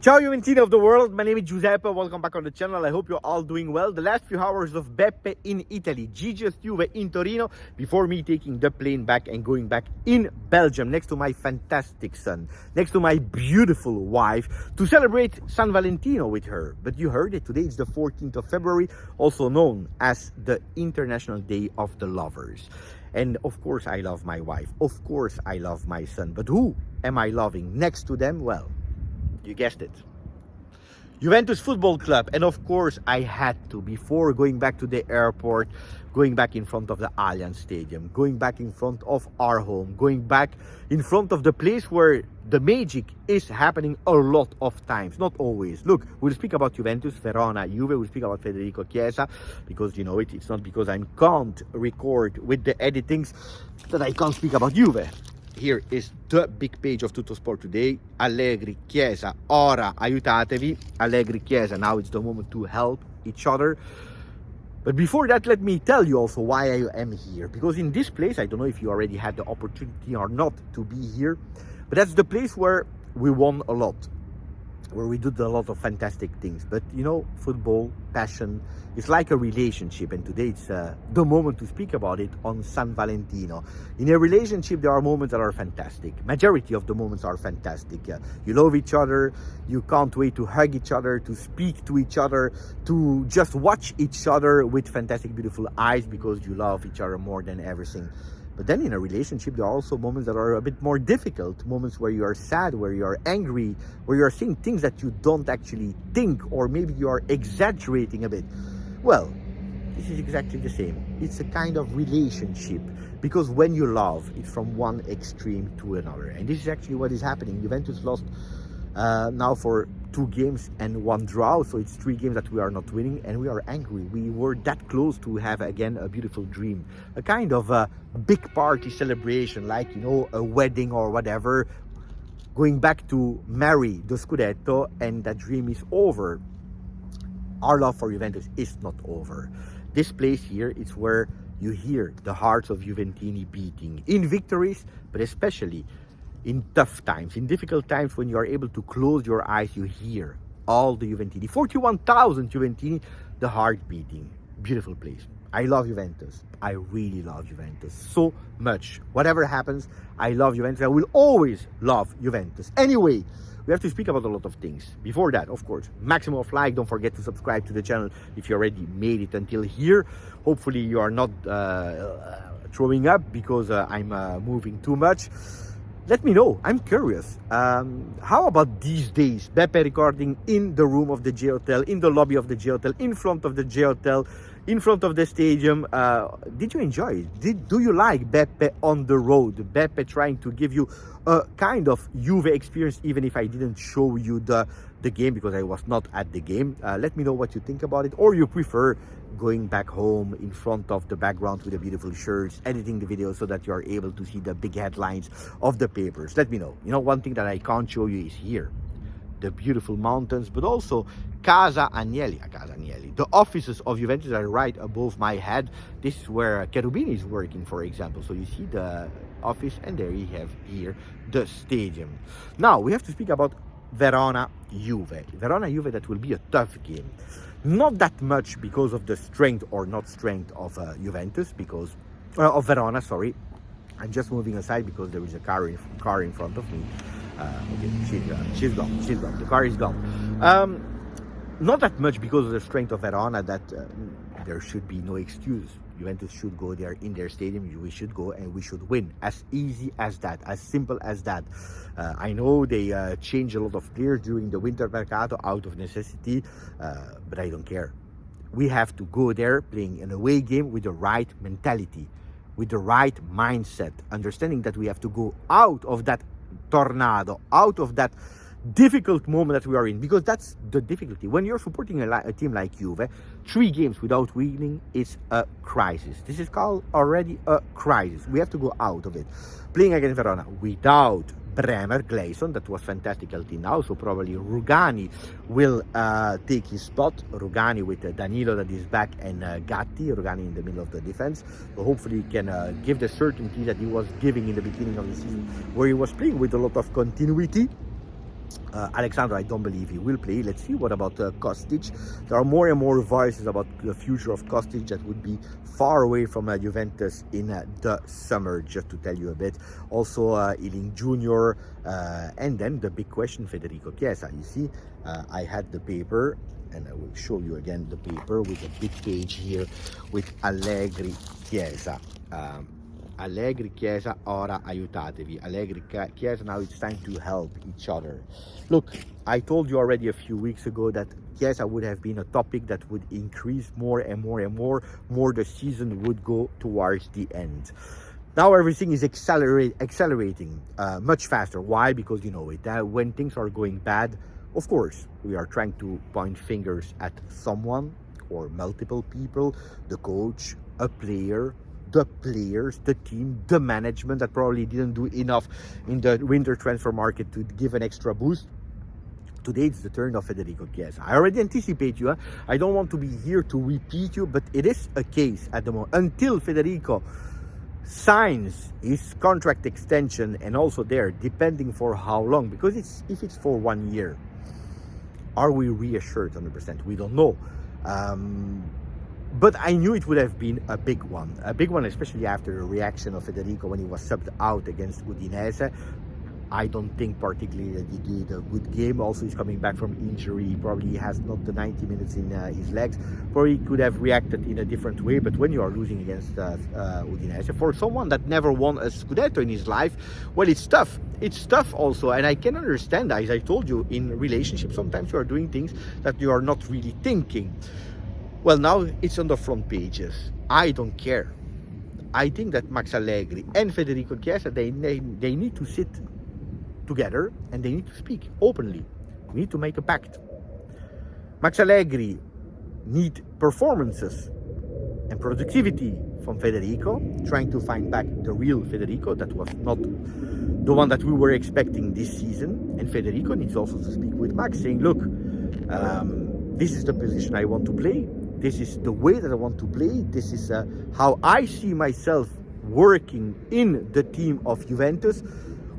Ciao Juventini of the world, my name is Giuseppe, welcome back on the channel. I hope you're all doing well. The last few hours of Beppe in Italy, GJustjuve in Torino, before me taking the plane back and going back in Belgium, next to my fantastic son, next to my beautiful wife, to celebrate San Valentino with her. But you heard it, today is the 14th of February, also known as the International Day of the Lovers. And of course I love my wife, of course I love my son, but who am I loving next to them? Well, you guessed it, Juventus Football Club. And of course I had to, before going back to the airport, going back in front of the Allianz Stadium, going back in front of our home, going back in front of the place where the magic is happening a lot of times, not always. Look, we'll speak about Juventus, Verona, Juve, we'll speak about Federico Chiesa, because you know it's not because I can't record with the editings that I can't speak about Juve. Here is the big page of Tuttosport today. Allegri, Chiesa, ora aiutatevi. Allegri, Chiesa, now it's the moment to help each other. But before that, let me tell you also why I am here. Because in this place, I don't know if you already had the opportunity or not to be here, but that's the place where we won a lot, where we did a lot of fantastic things. But you know, football, passion, it's like a relationship, and today it's the moment to speak about it on San Valentino. In a relationship, there are moments that are fantastic. Majority of the moments are fantastic. You love each other, you can't wait to hug each other, to speak to each other, to just watch each other with fantastic, beautiful eyes, because you love each other more than everything. But then in a relationship, there are also moments that are a bit more difficult, moments where you are sad, where you are angry, where you are saying things that you don't actually think, or maybe you are exaggerating a bit. Well, this is exactly the same. It's a kind of relationship, because when you love, it's from one extreme to another. And this is actually what is happening. Juventus lost now for 2 games and 1 draw, so it's 3 games that we are not winning, and we are angry. We were that close to have again a beautiful dream, a kind of a big party celebration, like, you know, a wedding or whatever, going back to marry the Scudetto, and that dream is over. Our love for Juventus is not over. This place here is where you hear the hearts of Juventini beating in victories, but especially in tough times, in difficult times, when you are able to close your eyes, you hear all the Juventini, 41,000 Juventini, the heart beating. Beautiful place. I love Juventus. I really love Juventus so much. Whatever happens, I love Juventus. I will always love Juventus. Anyway, we have to speak about a lot of things. Before that, of course, maximum of like. Don't forget to subscribe to the channel if you already made it until here. Hopefully you are not throwing up because I'm moving too much. Let me know, I'm curious. How about these days? Beppe recording in the room of the J Hotel, in the lobby of the J Hotel, in front of the J Hotel, in front of the stadium. Did you enjoy it? Do you like Beppe on the road? Beppe trying to give you a kind of Juve experience, even if I didn't show you the game because I was not at the game. Let me know what you think about it, or you prefer going back home in front of the background with the beautiful shirts, editing the video so that you are able to see the big headlines of the papers. Let me know. You know, one thing that I can't show you is here, the beautiful mountains, but also Casa Agnelli, the offices of Juventus are right above my head. This is where Cherubini is working, for example. So you see the office, and there you have here the stadium. Now we have to speak about Verona Juve. Verona Juve, that will be a tough game. Not that much because of the strength or not strength of Juventus, because of Verona, sorry. I'm just moving aside because there is a car in front of me. Okay, she's gone. The car is gone. Not that much because of the strength of Verona, that there should be no excuse. Juventus should go there in their stadium. We should go and we should win. As easy as that, as simple as that. I know they changed a lot of players during the winter mercato out of necessity, but I don't care. We have to go there playing an away game with the right mentality, with the right mindset, understanding that we have to go out of that tornado, out of that difficult moment that we are in, because that's the difficulty. When you're supporting a team like Juve, 3 games without winning is a crisis. This is called already a crisis. We have to go out of it. Playing against Verona without Bremer, Gleison, that was fantastic until now, so probably Rugani will take his spot. Rugani with Danilo that is back, and Gatti, Rugani in the middle of the defense. So hopefully he can give the certainty that he was giving in the beginning of the season, where he was playing with a lot of continuity. Alexandro, I don't believe he will play. Let's see. What about Kostic? There are more and more voices about the future of Kostic that would be far away from Juventus in the summer, just to tell you a bit. Also, Ealing Jr. And then the big question, Federico Chiesa. You see, I had the paper, and I will show you again the paper with a big page here with Allegri Chiesa. Allegri, Chiesa, ora aiutatevi. Allegri, Chiesa, now it's time to help each other. Look, I told you already a few weeks ago that Chiesa would have been a topic that would increase more and more and more the season would go towards the end. Now everything is accelerating much faster. Why? Because you know it. When things are going bad, of course, we are trying to point fingers at someone or multiple people, the coach, a player, the players, the team, the management that probably didn't do enough in the winter transfer market to give an extra boost. Today it's the turn of Federico Chiesa. I already anticipate you. I don't want to be here to repeat you, but it is a case at the moment. Until Federico signs his contract extension, and also there, depending for how long, because if it's for 1 year, are we reassured 100%? We don't know. But I knew it would have been a big one, especially after the reaction of Federico when he was subbed out against Udinese. I don't think particularly that he did a good game. Also, he's coming back from injury. Probably has not the 90 minutes in his legs. Probably could have reacted in a different way. But when you are losing against Udinese, for someone that never won a Scudetto in his life, well, it's tough. It's tough also. And I can understand, as I told you, in relationships, sometimes you are doing things that you are not really thinking. Well, now it's on the front pages. I don't care. I think that Max Allegri and Federico Chiesa, they need to sit together and they need to speak openly. We need to make a pact. Max Allegri need performances and productivity from Federico, trying to find back the real Federico that was not the one that we were expecting this season. And Federico needs also to speak with Max, saying, look, this is the position I want to play. This is the way that I want to play. This is how I see myself working in the team of Juventus.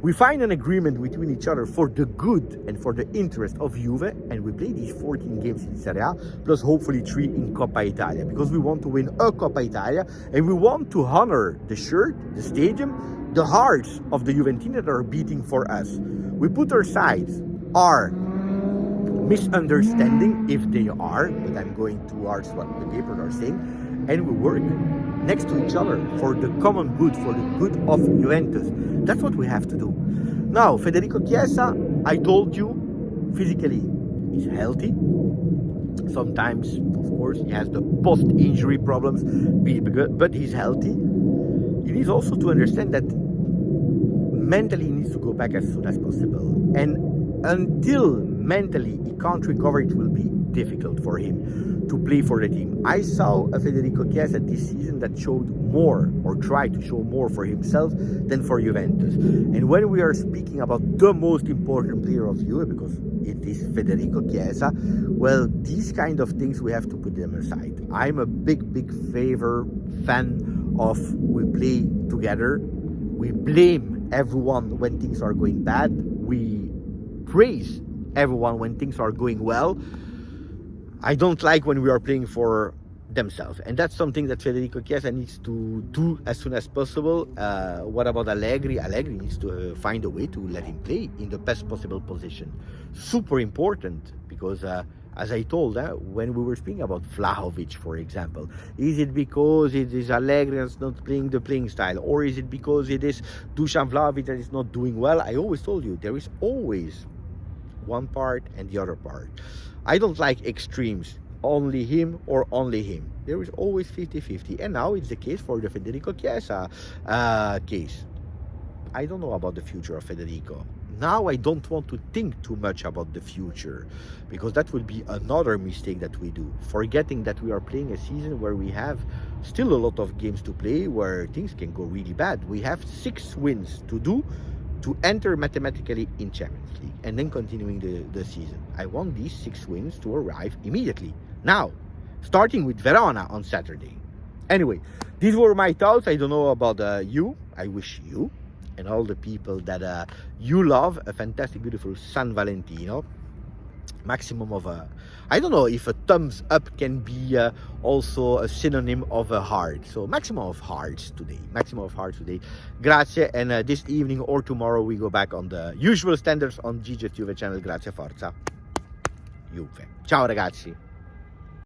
We find an agreement between each other for the good and for the interest of Juve, and we play these 14 games in Serie A, plus hopefully 3 in Coppa Italia, because we want to win a Coppa Italia, and we want to honor the shirt, the stadium, the hearts of the Juventini that are beating for us. We put aside our misunderstanding, if they are, but I'm going towards what the papers are saying, and we work next to each other for the common good, for the good of Juventus. That's what we have to do. Now, Federico Chiesa, I told you, physically he's healthy. Sometimes, of course, he has the post-injury problems, but he's healthy. He needs also to understand that mentally he needs to go back as soon as possible. And until mentally he can't recover, it will be difficult for him to play for the team. I saw a Federico Chiesa this season that showed more, or tried to show more for himself than for Juventus. And when we are speaking about the most important player of Juve, because it is Federico Chiesa, well, these kind of things we have to put them aside. I'm a big fan of we play together. We blame everyone when things are going bad. We praise everyone when things are going well. I don't like when we are playing for themselves, and that's something that Federico Chiesa needs to do as soon as possible. What about Allegri? Allegri needs to find a way to let him play in the best possible position. Super important, because as I told, when we were speaking about Vlahovic, for example, is it because it is Allegri that's not playing the playing style, or is it because it is Dusan Vlahovic that is not doing well? I always told you, there is always one part and the other part. I don't like extremes, only him or only him. There is always 50-50, and now it's the case for the Federico Chiesa case. I don't know about the future of Federico. Now I don't want to think too much about the future, because that would be another mistake that we do, forgetting that we are playing a season where we have still a lot of games to play, where things can go really bad. We have 6 wins to do to enter mathematically in Champions League, and then continuing the season. I want these 6 wins to arrive immediately. Now, starting with Verona on Saturday. Anyway, these were my thoughts. I don't know about you. I wish you and all the people that you love. A fantastic, beautiful San Valentino. Maximum of a, I don't know if a thumbs up can be also a synonym of a heart. So maximum of hearts today. Maximum of hearts today. Grazie. And this evening or tomorrow we go back on the usual standards on GJustjuve channel. Grazie, forza Juve. Ciao ragazzi.